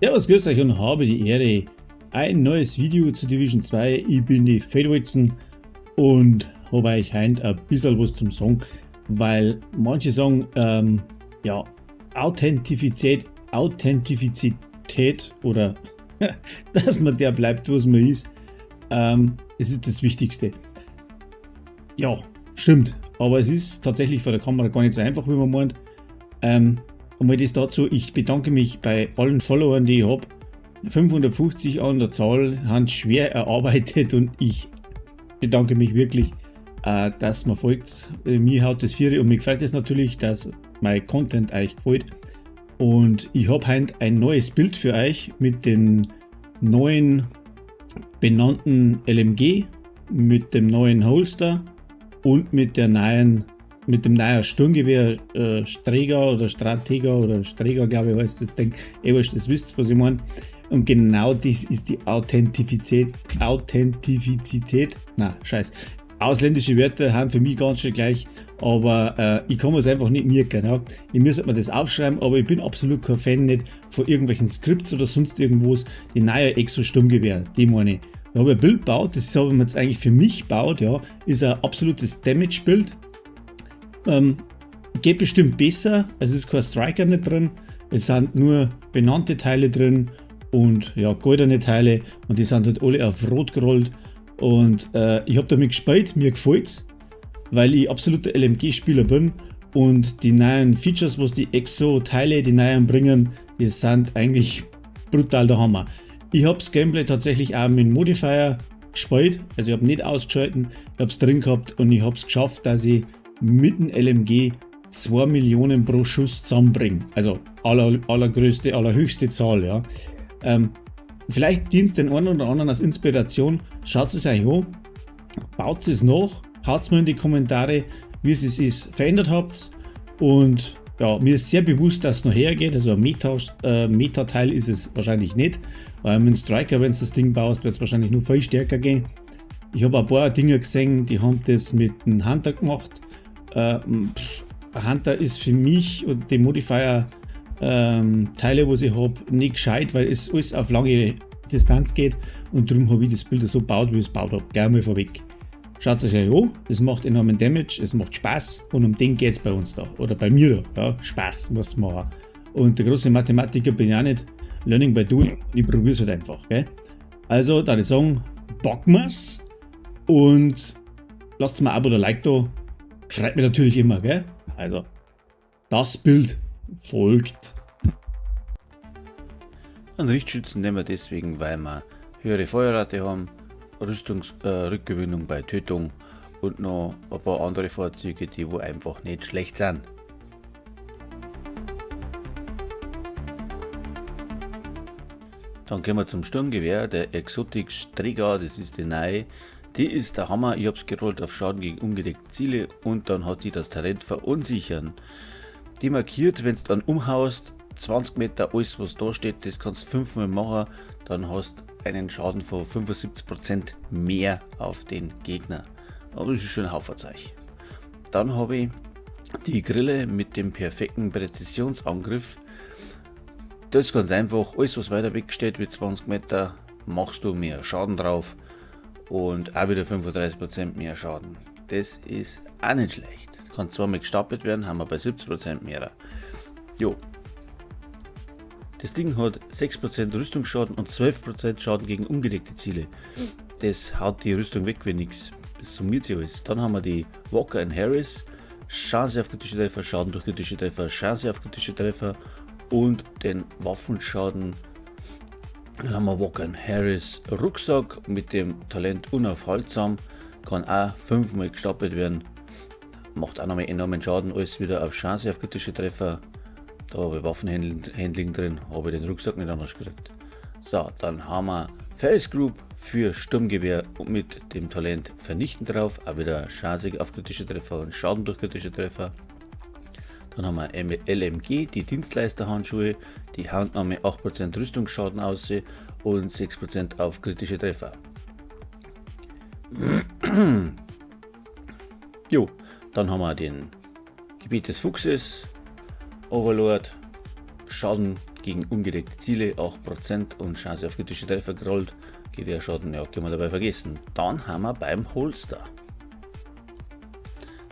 Servus, grüß euch und habe die Ehre. Ein neues Video zu Division 2. Ich bin die Fedwitzen und habe euch heute ein bisschen was zum Sagen, weil manche sagen, ja, Authentizität oder dass man der bleibt, was man ist, es ist das Wichtigste. Ja, stimmt, aber es ist tatsächlich vor der Kamera gar nicht so einfach, wie man meint. Und mal das dazu, ich bedanke mich bei allen Followern, die ich habe. 550 an der Zahl, haben schwer erarbeitet und ich bedanke mich wirklich, dass man folgt. Mir haut das Viere und mir gefällt es natürlich, dass mein Content euch gefällt. Und ich habe heute ein neues Bild für euch mit dem neuen benannten LMG, mit dem neuen Holster und mit dem neuen Sturmgewehr Strega oder Stratega oder Strega, glaube ich, heißt das Ding. Das wisst ihr, was ich meine. Und genau das ist die Authentizität. Ausländische Wörter haben für mich ganz schön gleich, aber ich kann mir es einfach nicht merken. Ja. Ich müsste mir das aufschreiben, aber ich bin absolut kein Fan nicht von irgendwelchen Skripts oder sonst irgendwas. Die neue Exo Sturmgewehr, die meine ich. Da habe ich ein Bild gebaut, das habe ich mir jetzt eigentlich für mich gebaut, ja. Ist ein absolutes Damage-Bild. Geht bestimmt besser, es ist kein Striker nicht drin, es sind nur benannte Teile drin und ja, goldene Teile und die sind halt alle auf rot gerollt und ich habe damit gespielt, mir gefällt es, weil ich absoluter LMG-Spieler bin und die neuen Features, was die Exo-Teile, die neuen bringen, die sind eigentlich brutal der Hammer. Ich habe das Gameplay tatsächlich auch mit dem Modifier gespielt, also ich habe nicht ausgeschalten, ich habe es drin gehabt und ich habe es geschafft, dass ich mit dem LMG 2 Millionen pro Schuss zusammenbringen. Also allerhöchste Zahl, ja. Vielleicht dient es den einen oder anderen als Inspiration. Schaut es euch an, baut es nach, haut es mir in die Kommentare, wie es ist verändert habt. Und ja, mir ist sehr bewusst, dass es noch hergeht. Also ein Meta-Teil ist es wahrscheinlich nicht. Mit dem Striker, wenn du das Ding baust, wird es wahrscheinlich nur viel stärker gehen. Ich habe ein paar Dinge gesehen, die haben das mit dem Hunter gemacht. Hunter ist für mich und die Modifier Teile, was ich habe, nicht gescheit, weil es alles auf lange Distanz geht und darum habe ich das Bild so gebaut, wie ich es gebaut habe. Gleich mal vorweg. Schaut es euch an, es macht enormen Damage, es macht Spaß und um den geht es bei uns da oder bei mir da. Ja, Spaß muss man machen. Und der große Mathematiker bin ich auch nicht. Learning by doing, ich probiere es halt einfach. Gell? Also, da ich sagen, packen wir's und lasst mir ein Abo oder Like da. Freut mich natürlich immer, gell? Also, das Bild folgt. Einen Richtschützen nehmen wir deswegen, weil wir höhere Feuerrate haben, Rüstungsrückgewinnung bei Tötung und noch ein paar andere Fahrzeuge, die wo einfach nicht schlecht sind. Dann gehen wir zum Sturmgewehr, der Exotic Strega, das ist die neue. Die ist der Hammer, ich habe es gerollt auf Schaden gegen ungedeckte Ziele und dann hat die das Talent Verunsichern. Die markiert, wenn du dann umhaust, 20 Meter alles was da steht, das kannst du 5-mal machen, dann hast du einen Schaden von 75% mehr auf den Gegner. Aber das ist schon ein Haufenzeug. Dann habe ich die Grille mit dem perfekten Präzisionsangriff. Das ist ganz einfach, alles was weiter weg steht wie 20 Meter, machst du mehr Schaden drauf. Und auch wieder 35% mehr Schaden. Das ist auch nicht schlecht. Kann zweimal gestapelt werden, haben wir bei 70% mehr. Jo. Das Ding hat 6% Rüstungsschaden und 12% Schaden gegen ungedeckte Ziele. Das haut die Rüstung weg wie nichts. Das summiert sich alles. Dann haben wir die Walker & Harris. Chance auf kritische Treffer, Schaden durch kritische Treffer, Chance auf kritische Treffer und den Waffenschaden. Dann haben wir Walker & Harris Rucksack mit dem Talent unaufhaltsam, kann auch 5-mal gestapelt werden, macht auch nochmal enormen Schaden, alles wieder auf Chance auf kritische Treffer. Da habe ich Waffenhandling drin, habe ich den Rucksack nicht anders gekriegt. So, dann haben wir Ferris Group für Sturmgewehr mit dem Talent Vernichten drauf, auch wieder Chance auf kritische Treffer und Schaden durch kritische Treffer. Dann haben wir LMG, die Dienstleisterhandschuhe, die hauen nochmal 8% Rüstungsschaden aus und 6% auf kritische Treffer. Jo, dann haben wir den Gebiet des Fuchses, Overlord, Schaden gegen ungedeckte Ziele 8% und Chance auf kritische Treffer gerollt. Gewehrschaden, ja, können wir dabei vergessen. Dann haben wir beim Holster.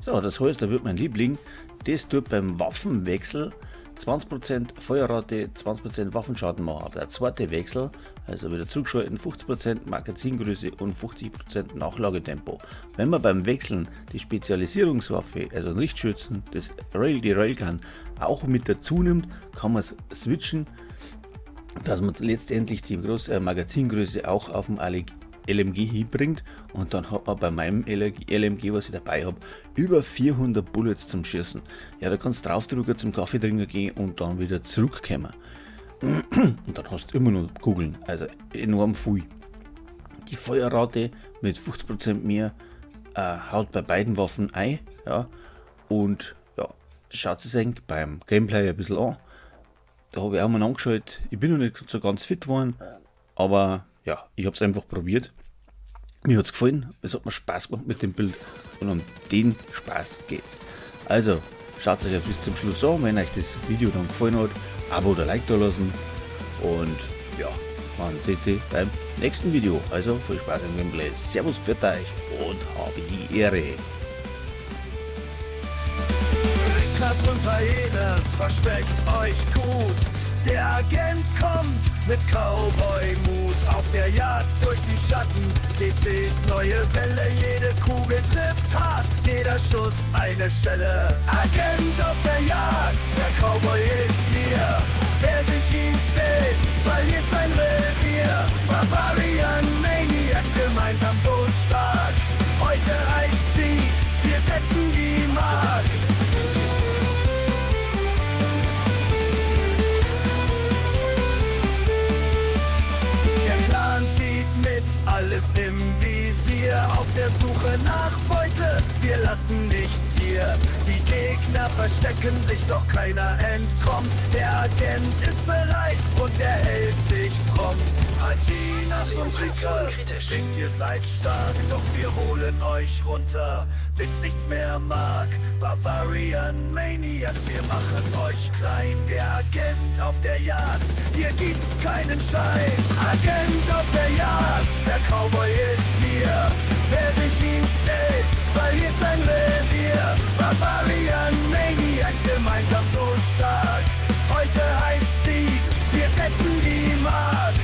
So, das Holster wird mein Liebling. Das tut beim Waffenwechsel 20% Feuerrate, 20% Waffenschaden machen. Aber der zweite Wechsel, also wieder zurückschalten, 50% Magazingröße und 50% Nachlagetempo. Wenn man beim Wechseln die Spezialisierungswaffe, also den Richtschützen, die Railgun auch mit dazu nimmt, kann man es switchen, dass man letztendlich die große Magazingröße auch auf dem LMG hinbringt und dann hat man bei meinem LMG, was ich dabei habe, über 400 Bullets zum Schießen. Ja, da kannst du draufdrücken, zum Kaffee trinken gehen und dann wieder zurückkommen. Und dann hast du immer noch Kugeln, also enorm viel. Die Feuerrate mit 50% mehr haut bei beiden Waffen ein. Ja, und ja, schaut es eigentlich beim Gameplay ein bisschen an. Da habe ich auch mal angeschaut. Ich bin noch nicht so ganz fit geworden, aber ja, ich habe es einfach probiert. Mir hat es gefallen, es hat mir Spaß gemacht mit dem Bild und um den Spaß geht's. Also, schaut euch ja bis zum Schluss an, wenn euch das Video dann gefallen hat, Abo oder Like da lassen und ja, man sieht sich beim nächsten Video. Also, viel Spaß im Gameplay. Servus für euch und habe die Ehre. Rickers und Hyenas, versteckt euch gut. Der Agent kommt mit Cowboy-Mut auf der Jagd durch die Schatten. DTs neue Welle, jede Kugel trifft hart, jeder Schuss eine Stelle. Agent auf der Jagd, der Cowboy ist hier. Wer sich ihm stellt, verliert sein Revier. Barbarian Maniacs, gemeinsam so stark. Heute heißt sie, wir setzen die Mark. Alles im Visier, auf der Suche nach Beute, wir lassen nichts hier. Die Gegner verstecken sich, doch keiner entkommt. Der Agent ist bereit und er hält sich prompt. Hyenas und Rickers, denkt ihr seid stark, doch wir holen euch runter, bis nichts mehr mag. Barbarian Maniacs, wir machen euch klein. Der Agent auf der Jagd, hier gibt's keinen Schein. Agent auf der Jagd, der Cowboy ist hier. Wer sich ihm stellt, verliert sein Revier. Barbarian Maniacs, gemeinsam so stark. Heute heißt Sieg, wir setzen die Mark.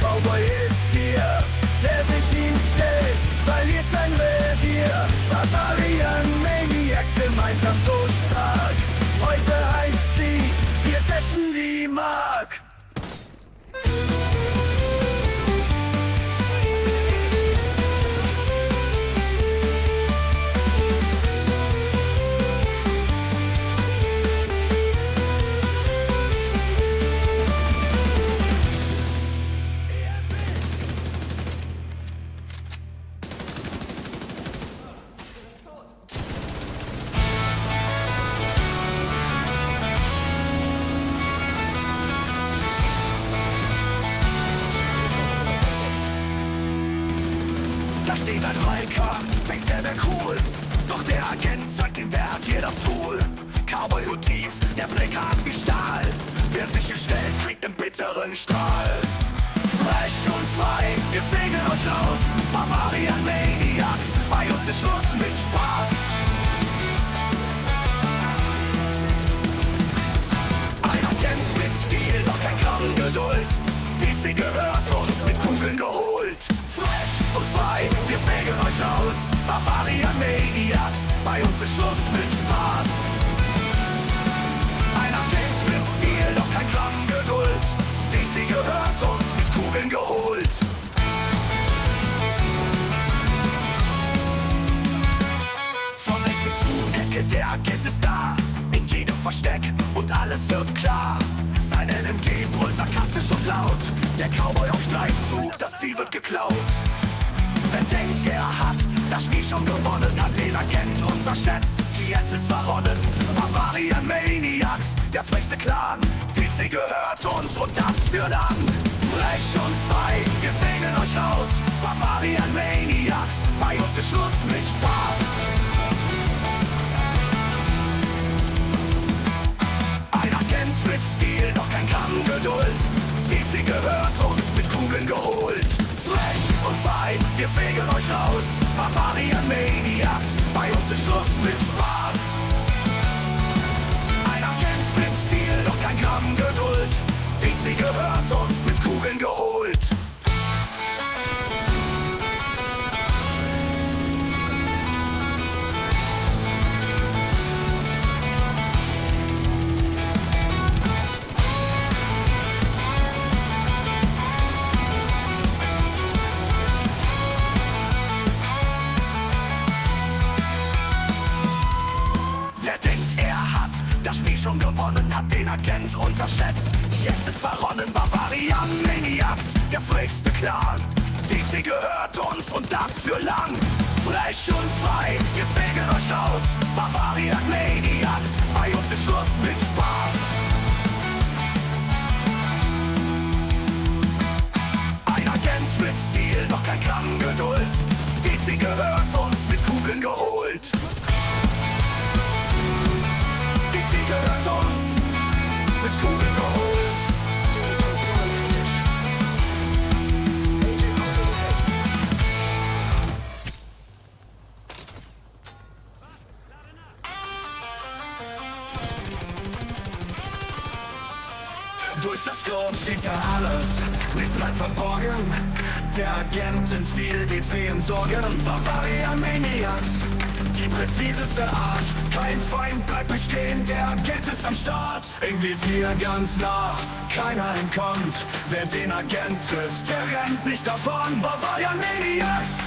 Cowboy ist hier, wer sich ihm stellt, verliert sein Revier. Barbarian Maniacs, gemeinsam so stark. Heute heißt sie, wir setzen die Mark. Da steht ein Biker, denkt er wär cool. Doch der Agent sagt ihm, wer hat hier das Tool? Cowboy-Hut tief, der Blick hart wie Stahl. Wer sich hier stellt, kriegt einen bitteren Strahl. Frech und frei, wir fegen euch raus. Barbarian Maniacs, bei uns ist Schluss mit Spaß. Ein Agent mit Stil, doch kein Gramm Geduld. DC gehört uns mit Kugeln geholt. Frech und frei, wir fegen euch aus. Barbarian Maniacs, bei uns ist Schluss mit Spaß. Ein Agent mit Stil, doch kein Gramm Geduld. DC gehört uns mit Kugeln geholt. Von Ecke zu Ecke, der Agent ist da. In jedem Versteck und alles wird klar. Sein LMG brüllt sarkastisch und laut. Der Cowboy auf Streifzug, das Ziel wird geklaut. Wer denkt, er hat das Spiel schon gewonnen, hat den Agent unterschätzt. Die jetzt ist verronnen. Bavarian Maniacs, der frechste Clan. DC gehört uns und das für lang. Frech und frei, wir fegen euch aus. Bavarian Maniacs, bei uns ist Schluss mit Spaß. Ein Agent mit Stil, doch kein Gramm Geduld. DC gehört uns, mit Kugeln geholt. Frech und fein, wir fegen euch aus. Bavarian Maniacs, bei uns ist Schluss mit Spaß. Ein Agent mit Stil, doch kein Gramm Geduld. DC gehört uns, mit Kugeln geholt. Das Spiel schon gewonnen, hat den Agent unterschätzt. Jetzt ist verronnen, Bavarian Maniacs, der frechste Clan. DC gehört uns und das für lang. Frech und frei, wir fegen euch aus. Bavarian Maniacs, bei uns ist Schluss mit Spaß. Ein Agent mit Stil, doch kein Gramm Geduld. DC gehört uns, mit Kugeln geholt. DC gehört uns, mit Kugeln geholt. Durch das Scope sieht er alles, nichts bleibt verborgen. Der Agent im Ziel, DC in Sorgen. Bavarian Maniacs, die präziseste Art. Kein Feind bleibt bestehen, der Agent ist am Start. Im Visier ganz nah, keiner entkommt. Wer den Agent trifft, der rennt nicht davon. Bavarian Maniacs,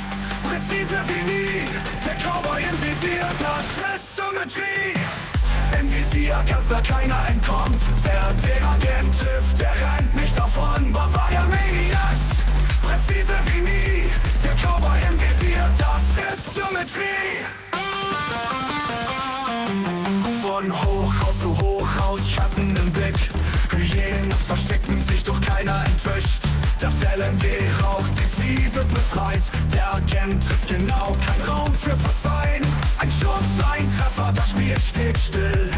präzise wie nie. Der Cowboy im Visier, das ist Symmetrie. Im Visier ganz da keiner entkommt. Wer den Agent trifft, der rennt nicht davon. Bavarian Maniacs, präzise wie nie. Der Cowboy im Visier, das ist Symmetrie. Von Hochhaus zu Hochhaus, Schatten im Blick. Hyenas verstecken sich, doch keiner entwischt. Das LMG raucht, die DC wird befreit. Der Agent trifft genau, kein Raum für Verzeihen. Ein Schuss, ein Treffer, das Spiel steht still.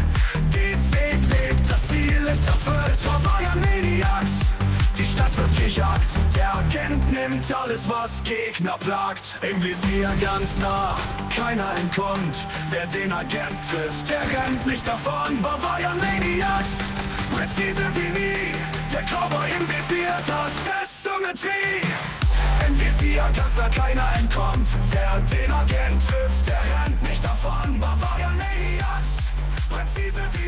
DC lebt, das Ziel ist erfüllt. Bavarian Maniacs, die Stadt wird gejagt. Der Agent nimmt alles, was Gegner plagt. Im Visier ganz nah, keiner entkommt. Wer den Agent trifft, der rennt nicht davon. Bavarian Maniacs, präzise wie nie. Der Cowboy im Visier, das ist Symmetrie. Im Visier ganz da keiner entkommt. Wer den Agent trifft, der rennt nicht davon. Bavarian Maniacs, präzise wie